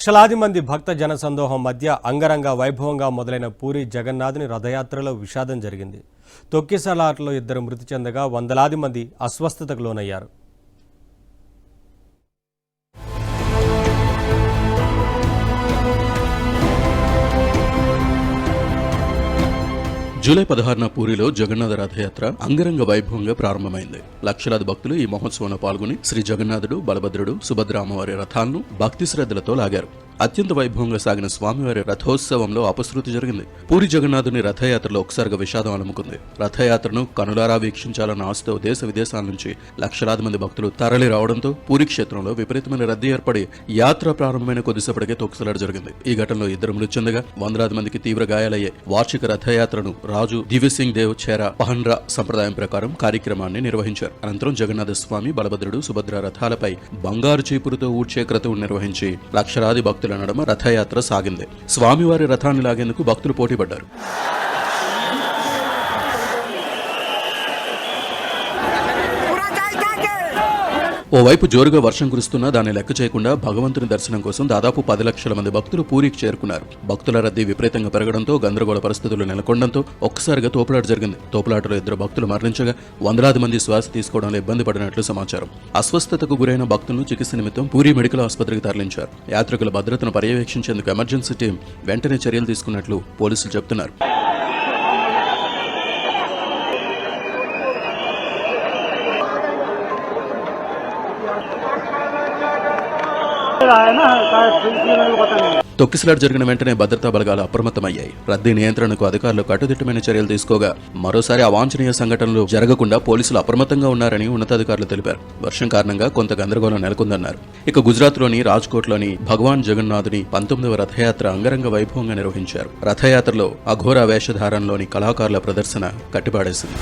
లక్షలాది మంది భక్త జనసందోహం మధ్య అంగరంగ వైభవంగా మొదలైన పూరి జగన్నాథుని రథయాత్రలో విషాదం జరిగింది. తొక్కిసలాటలో 2 మృతి చెందగా వందలాది మంది అస్వస్థతకు లోనయ్యారు. జూలై 16న పూరిలో జగన్నాథ రథయాత్ర అంగరంగ వైభవంగా ప్రారంభమైంది. లక్షలాది భక్తులు ఈ మహోత్సవంలో పాల్గొని శ్రీ జగన్నాథుడు, బలభద్రుడు, సుభద్ర అమ్మవారి రథాలను భక్తి శ్రద్ధలతో లాగారు. అత్యంత వైభవంగా సాగిన స్వామివారి రథోత్సవంలో అపశృతి జరిగింది. పూరి జగన్నాథుని రథయాత్రలో ఒకసారిగా విషాదం అలుముకుంది. రథయాత్రను కనులారా వీక్షించాలన్న ఆశతో దేశ విదేశాల నుంచి లక్షలాది మంది భక్తులు తరలి రావడంతో పూరి క్షేత్రంలో విపరీతమైన రద్దీ ఏర్పడి యాత్ర ప్రారంభమైన కొద్దిసేపటికే తొక్కిసలాట జరిగింది. ఈ ఘటనలో 2 మృతి చెందగా వందలాది మందికి తీవ్ర గాయాలయ్యాయి. వార్షిక రథయాత్రను రాజు దివ్యసింగ్ దేవ్ చేరా పహన్రా సంప్రదాయం ప్రకారం కార్యక్రమాన్ని నిర్వహించారు. అనంతరం జగన్నాథ స్వామి, బలభద్రుడు, సుభద్ర రథాలపై బంగారు చీపురుతో ఊడ్చే క్రతువును నిర్వహించి లక్షలాది భక్తుల నడుమ రథయాత్ర సాగింది. స్వామివారి రథాన్ని లాగేందుకు భక్తులు పోటీపడ్డారు. ఓవైపు జోరుగా వర్షం కురుస్తున్నా దాన్ని లెక్క చేయకుండా భగవంతుని దర్శనం కోసం దాదాపు 10 లక్షల మంది భక్తులు పూరికి చేరుకున్నారు. భక్తుల రద్దీ విపరీతంగా పెరగడంతో గందరగోళ పరిస్థితులు నెలకొనడంతో ఒక్కసారిగా తోపులాట జరిగింది. తోపులాటలో 2 భక్తులు మరణించగా వందలాది మంది శ్వాస తీసుకోవడంలో ఇబ్బంది పడినట్లు సమాచారం. అస్వస్థతకు గురైన భక్తులను చికిత్స నిమిత్తం పూరి మెడికల్ ఆసుపత్రికి తరలించారు. యాత్రికుల భద్రతను పర్యవేక్షించేందుకు ఎమర్జెన్సీ టీం వెంటనే చర్యలు తీసుకున్నట్లు పోలీసులు చెబుతున్నారు. తొక్కిసలాట జరిగిన వెంటనే భద్రతా బలగాలు అప్రమత్తమయ్యాయి. రద్దీ నియంత్రణకు అధికారులు కట్టుదిట్టమైన చర్యలు తీసుకోగా మరోసారి అవాంఛనీయ సంఘటనలు జరగకుండా పోలీసులు అప్రమత్తంగా ఉన్నారని ఉన్నతాధికారులు తెలిపారు. వర్షం కారణంగా కొంత గందరగోళం నెలకొందన్నారు. ఇక గుజరాత్లోని రాజ్కోట్లోని భగవాన్ జగన్నాథుని 19వ రథయాత్ర అంగరంగ వైభవంగా నిర్వహించారు. రథయాత్రలో అఘోర వేషధారణలోని కళాకారుల ప్రదర్శన కట్టిపాడేసింది.